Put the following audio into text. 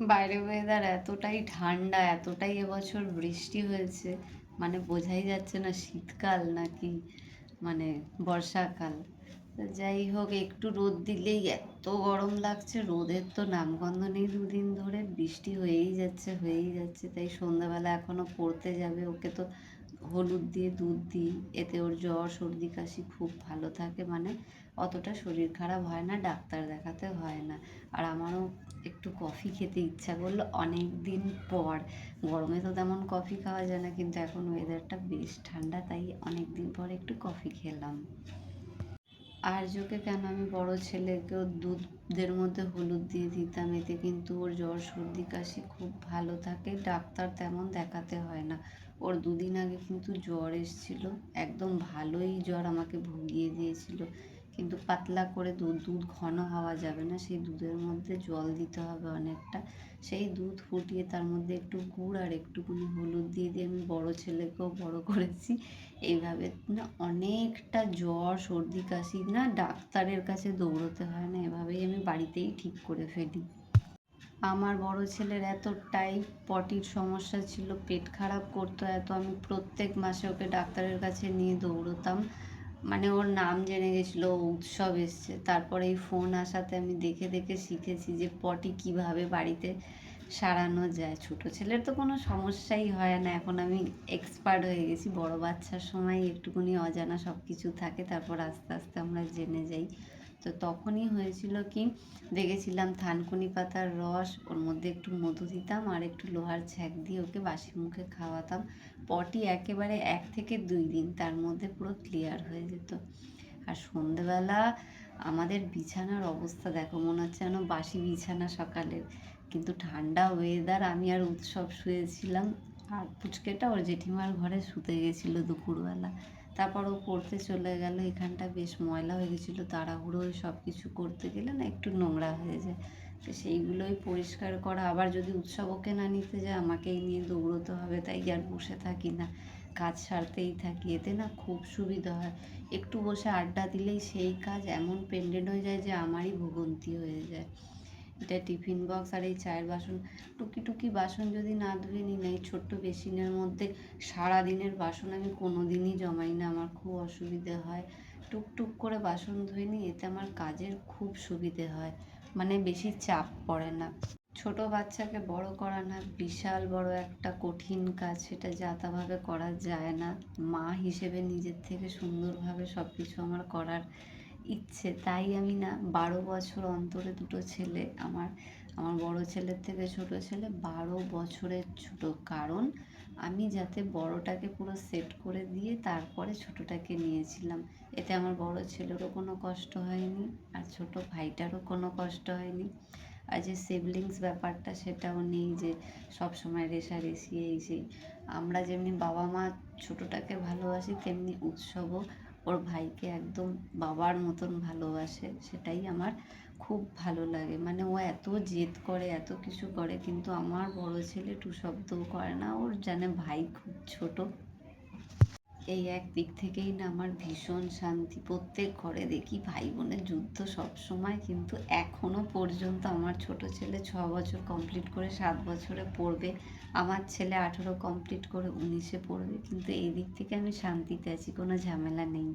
বাইরে ওয়েদার এতটাই ঠান্ডা, এতটাই এবছর বৃষ্টি হয়েছে, মানে বোঝাই যাচ্ছে না শীতকাল নাকি মানে বর্ষাকাল। তো যাই হোক, একটু রোদ দিলেই এত গরম লাগছে, রোদের তো নামগন্ধ নেই। দুদিন ধরে বৃষ্টি হয়েই যাচ্ছে। তাই সন্ধ্যাবেলা এখনও পড়তে যাবে, ওকে তো হলুদ দিয়ে দুধ দিই, এতে ওর জ্বর সর্দি কাশি খুব ভালো থাকে, মানে অতটা শরীর খারাপ হয় না, ডাক্তার দেখাতে হয় না। আর আমারও একটু কফি খেতে ইচ্ছা করলো অনেক দিন পর। গরমে তো তেমন কফি খাওয়া যায় না, কিন্তু এখন ওয়েদারটা বেশ ঠান্ডা, তাই অনেক দিন পর একটু কফি খেলাম। আর্যকে কেন, আমি বড় ছেলেকেও দুধের মধ্যে হলুদ দিয়ে দিতাম, এতে কিন্তু ওর জ্বর সর্দি কাশি খুব ভালো থাকে, ডাক্তার তেমন দেখাতে হয় না। ওর দুদিন আগে কিন্তু জ্বর এসেছিল, একদম ভালোই জ্বর, আমাকে ভুগিয়ে দিয়েছিল। কিন্তু পাতলা করে দুধ, দুধ ঘন হওয়া যাবে না, সেই দুধের মধ্যে জল দিতে হবে অনেকটা। সেই দুধ ফুটিয়ে তার মধ্যে একটু গুড় আর একটুখানি হলুদ দিয়ে দিয়ে আমি বড় ছেলেকেও বড় করেছি। এইভাবে না অনেকটা জ্বর সর্দি কাশি না ডাক্তারের কাছে দৌড়তে হয় না, এভাবেই আমি বাড়িতেই ঠিক করে ফেলি। আমার বড় ছেলের এতটাই পটির সমস্যা ছিল, পেট খারাপ করতো এত, আমি প্রত্যেক মাসে ওকে ডাক্তারের কাছে নিয়ে দৌড়তাম। মানে ওর নাম জেনে গেছিলো, উৎসব এসছে। তারপরে এই ফোন আসাতে আমি দেখে দেখে শিখেছি যে পটি কিভাবে বাড়িতে সারানো যায়। ছোট ছেলের তো কোনো সমস্যাই হয় না, এখন আমি এক্সপার্ট হয়ে গেছি। বড় বাচ্চার সময় একটুখানি অজানা সব কিছু থাকে, তারপর আস্তে আস্তে আমরা জেনে যাই। তো তখনই হয়েছিল কি, দেখেছিলাম থানকুনি পাতার রস, ওর মধ্যে একটু মধু দিতাম আর একটু লোহার ছ্যাঁক দিয়ে ওকে বাসি মুখে খাওয়াতাম। পটি একেবারে 1 থেকে 2 দিন, তার মধ্যে পুরো ক্লিয়ার হয়ে যেত। আর সন্ধেবেলা আমাদের বিছানার অবস্থা দেখো, মনে হচ্ছে যেন বাসি বিছানা সকালের। কিন্তু ঠান্ডা ওয়েদার, আমি আর উৎসব শুয়েছিলাম, আর পুচকেটা ওর জেঠিমার ঘরে শুতে গেছিলো দুপুরবেলা। তারপর ও পড়তে চলে গেল, এখানটা বেশ ময়লা হয়ে গেছিলো, তাড়াহুড়োয় সব কিছু করতে গেলে না একটু নোংরা হয়ে যায়। তো সেইগুলোই পরিষ্কার করা, আবার যদি উৎসব ওকে না নিতে যায় আমাকেই নিয়ে দৌড়তে হবে, তাই আর বসে থাকি না, কাজ সারতেই থাকি। এতে না খুব সুবিধা হয়, একটু বসে আড্ডা দিলেই সেই কাজ এমন পেন্ডেন্ট হয়ে যায় যে আমারই ভোগান্তি হয়ে যায়। এটা টিফিন বক্স আর এই চায়ের বাসন, টুকি টুকি বাসন যদি না ধুয়ে নিই না, এই ছোট্ট বেসিনের মধ্যে সারাদিনের বাসন আমি কোনো দিনই জমাই না, আমার খুব অসুবিধে হয়। টুকটুক করে বাসন ধুয়ে নিই, এতে আমার কাজের খুব সুবিধে হয়, মানে বেশি চাপ পড়ে না। ছোট বাচ্চাকে বড় করা না বিশাল বড় একটা কঠিন কাজ, সেটা যাতাভাবে করা যায় না। মা হিসেবে নিজের থেকে সুন্দরভাবে সব কিছু আমার করার ইচ্ছে, তাই আমি না 12 বছর অন্তরে দুটো ছেলে আমার, আমার বড় ছেলের থেকে ছোট ছেলে 12 বছরের ছোট, কারণ আমি যাতে বড়টাকে পুরো সেট করে দিয়ে তারপরে ছোটটাকে নিয়েছিলাম। এতে আমার বড় ছেলেরও কোনো কষ্ট হয়নি, আর ছোট ভাইটারও কোনো কষ্ট হয়নি। আর যে সিবলিংস ব্যাপারটা সেটাও নেই, যে সব সময় রেষারেষি এই সেই। আমরা যেমনি বাবা মা ছোটটাকে ভালোবাসি, তেমনি উৎসবও ওর ভাইকে একদম বাবার মতন ভালোবাসে, সেটাই আমার খুব ভালো লাগে। মানে ও এত জেদ করে, এত কিছু করে, কিন্তু আমার বড় ছেলে টু শব্দও করে না, ওর জানে ভাই খুব ছোট। এই এক দিক থেকেই না আমার ভীষণ শান্তি। প্রত্যেক ঘরে দেখি ভাই বোনের যুদ্ধ সব সময়, কিন্তু এখনো পর্যন্ত আমার ছোট ছেলে 6 বছর কমপ্লিট করে 7 বছরে পড়বে, আমার ছেলে 18 কমপ্লিট করে 19-এ পড়বে, কিন্তু এই দিক থেকে আমি শান্তিতে আছি, কোনো ঝামেলা নেই।